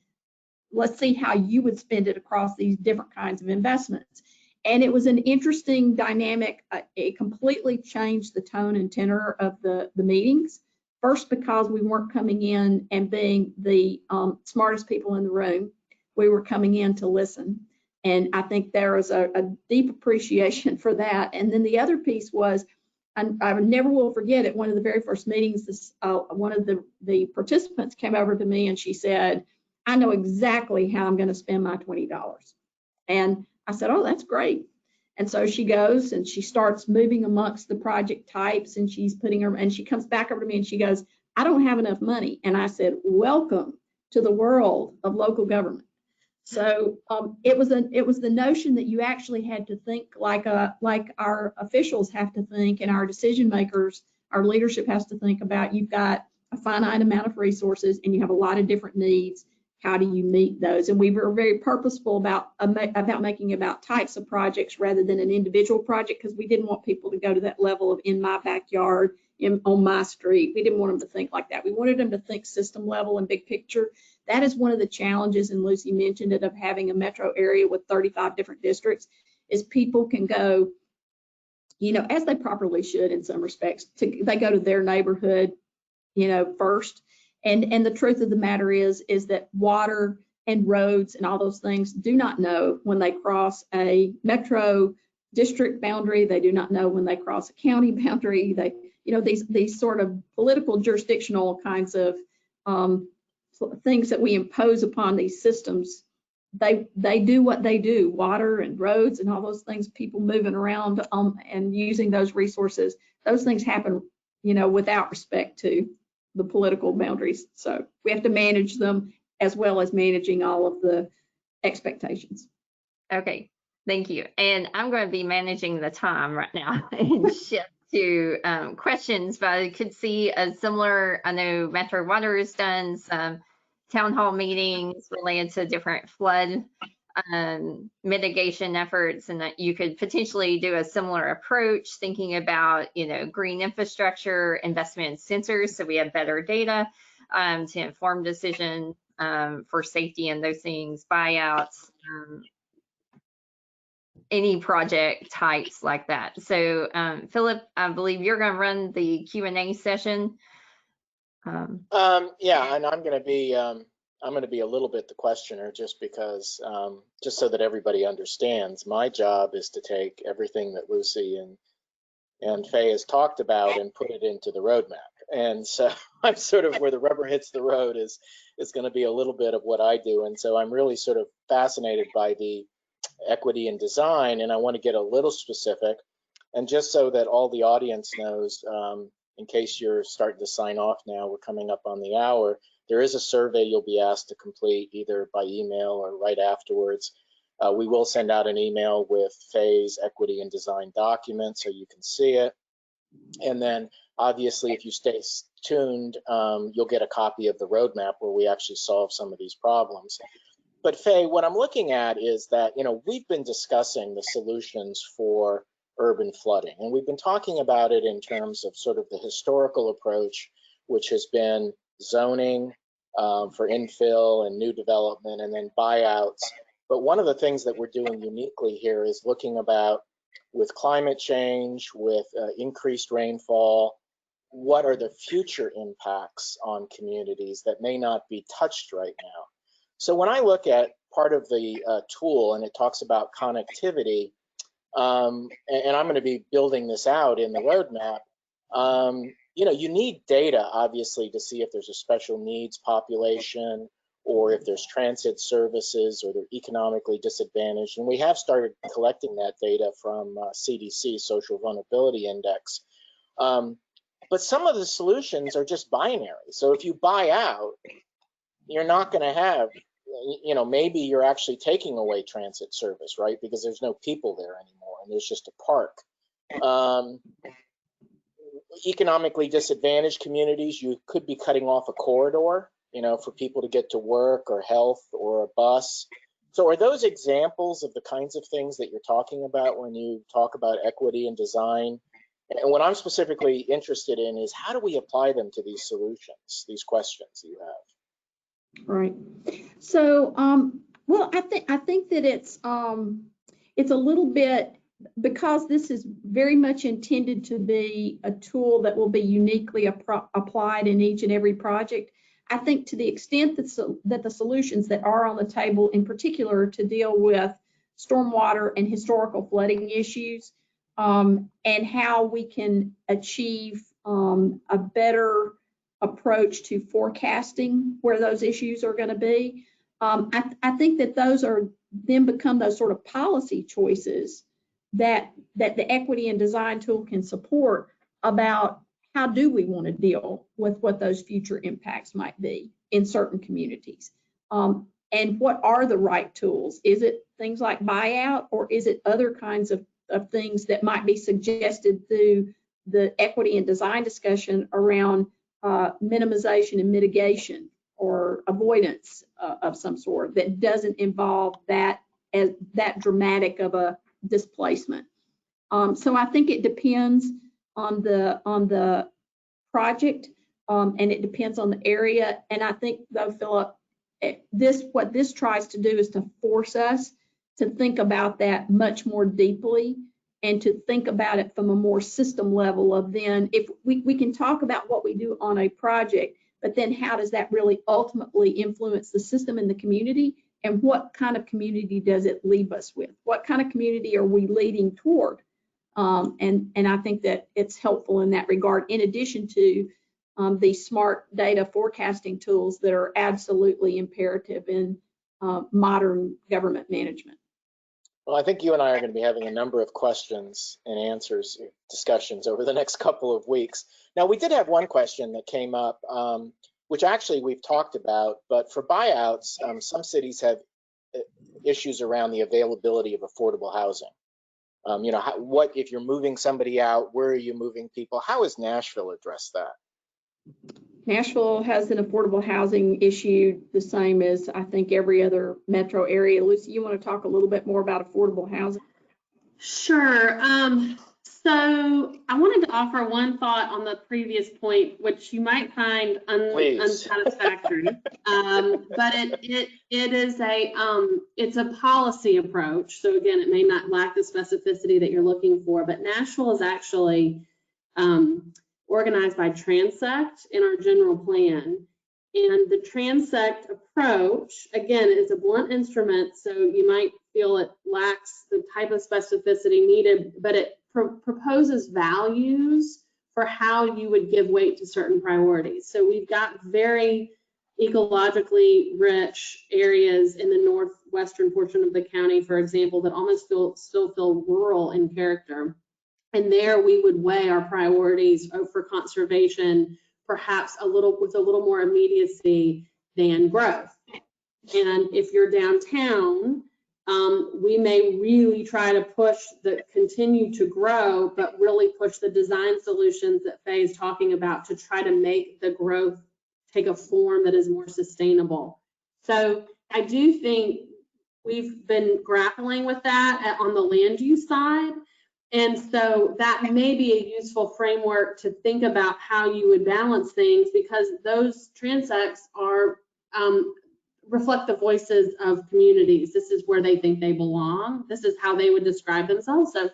let's see how you would spend it across these different kinds of investments. And it was an interesting dynamic. It completely changed the tone and tenor of the meetings. First, because we weren't coming in and being the smartest people in the room. We were coming in to listen. And I think there was a deep appreciation for that. And then the other piece was, I never will forget it, one of the very first meetings, one of the participants came over to me and she said, I know exactly how I'm going to spend my $20. And I said, oh, that's great. And so she goes and she starts moving amongst the project types, and she's putting her, and she comes back over to me and she goes, I don't have enough money. And I said, welcome to the world of local government. So it was the notion that you actually had to think like our officials have to think, and our decision makers, our leadership has to think about. You've got a finite amount of resources and you have a lot of different needs. How do you meet those? And we were very purposeful about making about types of projects rather than an individual project, because we didn't want people to go to that level of in my backyard, on my street. We didn't want them to think like that. We wanted them to think system level and big picture. That is one of the challenges, and Lucy mentioned it, of having a metro area with 35 different districts, is people can go, as they properly should in some respects, they go to their neighborhood, first. And the truth of the matter is that water and roads and all those things do not know when they cross a metro district boundary. They do not know when they cross a county boundary. These sort of political jurisdictional kinds of things that we impose upon these systems, they do what they do. Water and roads and all those things, people moving around and using those resources, those things happen, without respect to the political boundaries. So we have to manage them as well as managing all of the expectations. Okay, thank you. And I'm going to be managing the time right now and shift to questions, but I could see a similar, I know Metro Water has done some town hall meetings related to different flood mitigation efforts, and that you could potentially do a similar approach, thinking about, green infrastructure, investment in sensors, so we have better data to inform decision for safety and those things, buyouts, any project types like that. So Philip, I believe you're going to run the Q&A session. Yeah, and I'm going to be a little bit the questioner, just because, just so that everybody understands, my job is to take everything that Lucy and Faye has talked about and put it into the roadmap. And so I'm sort of, where the rubber hits the road is going to be a little bit of what I do. And so I'm really sort of fascinated by the equity and design, and I want to get a little specific. And just so that all the audience knows, in case you're starting to sign off now, we're coming up on the hour, there is a survey you'll be asked to complete either by email or right afterwards. We will send out an email with Faye's equity and design document so you can see it. And then obviously, if you stay tuned, you'll get a copy of the roadmap where we actually solve some of these problems. But Faye, what I'm looking at is that, we've been discussing the solutions for urban flooding, and we've been talking about it in terms of sort of the historical approach, which has been zoning for infill and new development, and then buyouts. But one of the things that we're doing uniquely here is looking about, with climate change, with increased rainfall, what are the future impacts on communities that may not be touched right now? So when I look at part of the tool, and it talks about connectivity, and I'm going to be building this out in the roadmap, you need data, obviously, to see if there's a special needs population, or if there's transit services, or they're economically disadvantaged. And we have started collecting that data from CDC, Social Vulnerability Index. But some of the solutions are just binary. So if you buy out, you're not going to have, maybe you're actually taking away transit service, right? Because there's no people there anymore, and there's just a park. Economically disadvantaged communities, you could be cutting off a corridor, for people to get to work or health or a bus. So are those examples of the kinds of things that you're talking about when you talk about equity and design? And what I'm specifically interested in is, how do we apply them to these solutions, these questions that you have? Right. So, well, I think that it's a little bit, because this is very much intended to be a tool that will be uniquely applied in each and every project. I think to the extent that the solutions that are on the table, in particular to deal with stormwater and historical flooding issues, and how we can achieve a better approach to forecasting where those issues are going to be, I think that those are then become those sort of policy choices that the equity and design tool can support about how do we want to deal with what those future impacts might be in certain communities, and what are the right tools. Is it things like buyout, or is it other kinds of things that might be suggested through the equity and design discussion around minimization and mitigation, or avoidance of some sort that doesn't involve that dramatic of a displacement. So I think it depends on the project, and it depends on the area. And I think, though, Philip, what this tries to do is to force us to think about that much more deeply, and to think about it from a more system level of, then if we can talk about what we do on a project, but then how does that really ultimately influence the system and the community, and what kind of community does it leave us with? What kind of community are we leading toward? And I think that it's helpful in that regard, in addition to the smart data forecasting tools that are absolutely imperative in modern government management. Well, I think you and I are going to be having a number of questions and answers discussions over the next couple of weeks. Now, we did have one question that came up, which actually we've talked about, but for buyouts, some cities have issues around the availability of affordable housing. What if you're moving somebody out, where are you moving people? How has Nashville addressed that? Nashville has an affordable housing issue the same as I think every other metro area. Lucy, you want to talk a little bit more about affordable housing? Sure. So I wanted to offer one thought on the previous point, which you might find unsatisfactory. But it is it's a policy approach. So again, it may not lack the specificity that you're looking for, but Nashville is actually organized by transect in our general plan. And the transect approach, again, is a blunt instrument, so you might feel it lacks the type of specificity needed, but it proposes values for how you would give weight to certain priorities. So we've got very ecologically rich areas in the northwestern portion of the county, for example, that almost still feel rural in character. And there we would weigh our priorities for conservation, perhaps with a little more immediacy than growth. And if you're downtown, we may really try to continue to grow, but really push the design solutions that Faye is talking about to try to make the growth take a form that is more sustainable. So I do think we've been grappling with that on the land use side. And so that may be a useful framework to think about how you would balance things, because those transects reflect the voices of communities. This is where they think they belong. This is how they would describe themselves. So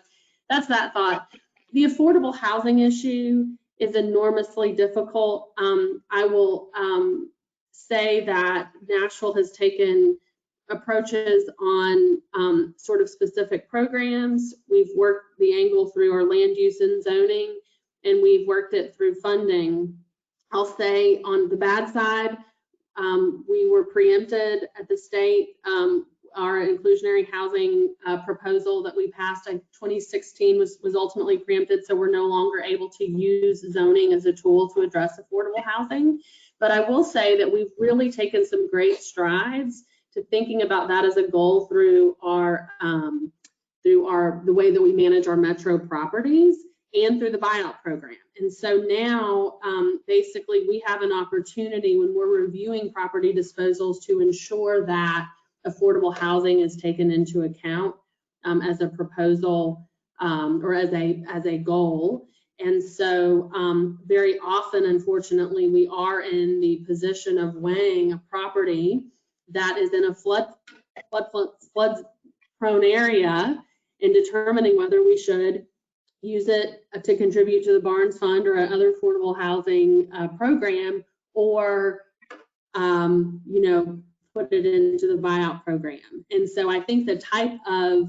that's that thought. The affordable housing issue is enormously difficult. I will say that Nashville has taken approaches on sort of specific programs. We've worked the angle through our land use and zoning, and we've worked it through funding. I'll say on the bad side, we were preempted at the state. Our inclusionary housing proposal that we passed in 2016 was ultimately preempted, so we're no longer able to use zoning as a tool to address affordable housing. But I will say that we've really taken some great strides to thinking about that as a goal through the way that we manage our metro properties and through the buyout program. And so now basically we have an opportunity when we're reviewing property disposals to ensure that affordable housing is taken into account as a proposal or as a goal. And so very often, unfortunately, we are in the position of weighing a property that is in a flood prone area and determining whether we should use it to contribute to the Barnes Fund or other affordable housing program, or put it into the buyout program. And so I think the type of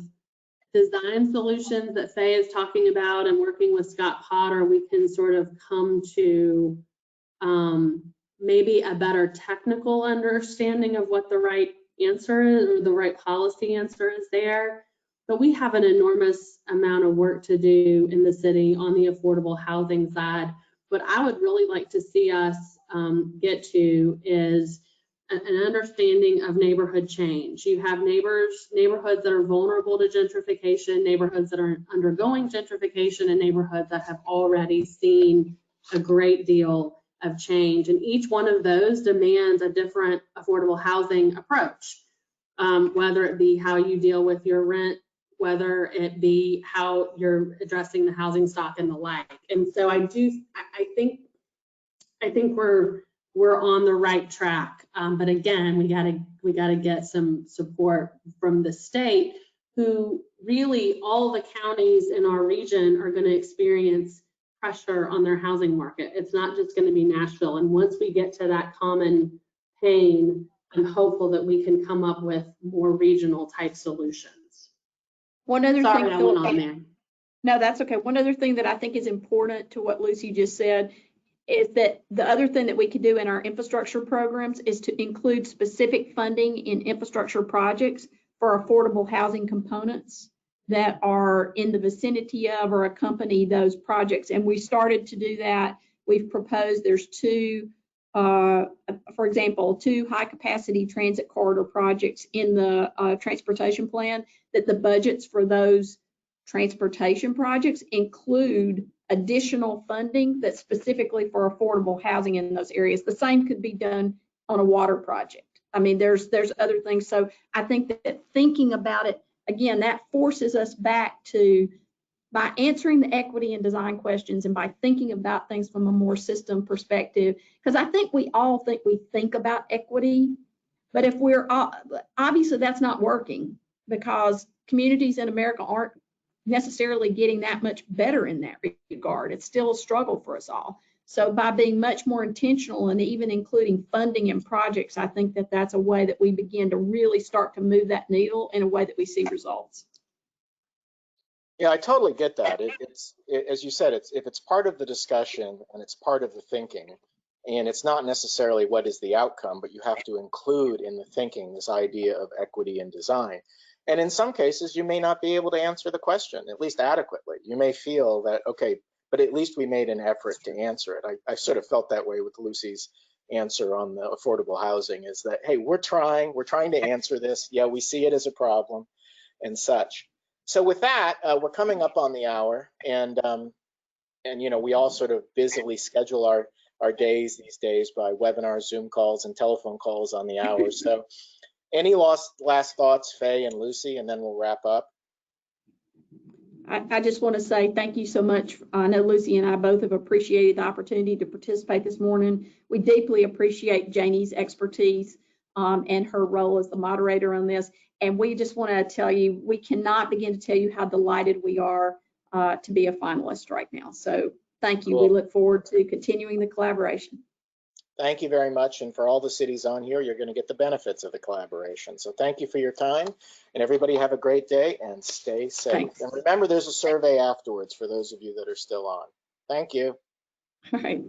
design solutions that Faye is talking about and working with Scott Potter, we can sort of come to maybe a better technical understanding of what the right answer is, or the right policy answer is there. But we have an enormous amount of work to do in the city on the affordable housing side. What I would really like to see us get to is an understanding of neighborhood change. You have neighborhoods that are vulnerable to gentrification, neighborhoods that are undergoing gentrification, and neighborhoods that have already seen a great deal of change. And each one of those demands a different affordable housing approach, whether it be how you deal with your rent, whether it be how you're addressing the housing stock and the like. And so I think we're on the right track. But again, we gotta get some support from the state, who really all the counties in our region are going to experience pressure on their housing market. It's not just going to be Nashville. And once we get to that common pain, I'm hopeful that we can come up with more regional type solutions. One other Sorry, thing, I went on there. No, that's okay. One other thing that I think is important to what Lucy just said is that the other thing that we could do in our infrastructure programs is to include specific funding in infrastructure projects for affordable housing components that are in the vicinity of or accompany those projects. And we started to do that. We've proposed there's two, for example, 2 high capacity transit corridor projects in the transportation plan, that the budgets for those transportation projects include additional funding that's specifically for affordable housing in those areas. The same could be done on a water project. I mean, there's other things. So I think that thinking about it, again, that forces us back to, by answering the equity and design questions and by thinking about things from a more system perspective, because I think we all think about equity, but if we're, obviously that's not working because communities in America aren't necessarily getting that much better in that regard. It's still a struggle for us all. So by being much more intentional and even including funding and projects, I think that that's a way that we begin to really start to move that needle in a way that we see results. Yeah, I totally get that. As you said, if it's part of the discussion and it's part of the thinking, and it's not necessarily what is the outcome, but you have to include in the thinking this idea of equity and design. And in some cases, you may not be able to answer the question, at least adequately. You may feel that, okay, but at least we made an effort to answer it. I sort of felt that way with Lucy's answer on the affordable housing, is that, hey, we're trying to answer this. Yeah, we see it as a problem and such. So with that, we're coming up on the hour, and you know, we all sort of busily schedule our days these days by webinars, Zoom calls, and telephone calls on the hour. So any last thoughts, Faye and Lucy, and then we'll wrap up. I just want to say thank you so much. I know Lucy and I both have appreciated the opportunity to participate this morning. We deeply appreciate Janie's expertise and her role as the moderator on this. And we just want to tell you, we cannot begin to tell you how delighted we are to be a finalist right now. So thank you. Cool. We look forward to continuing the collaboration. Thank you very much. And for all the cities on here, you're going to get the benefits of the collaboration. So thank you for your time, and everybody have a great day and stay safe. Thanks. And remember, there's a survey afterwards for those of you that are still on. Thank you. All right.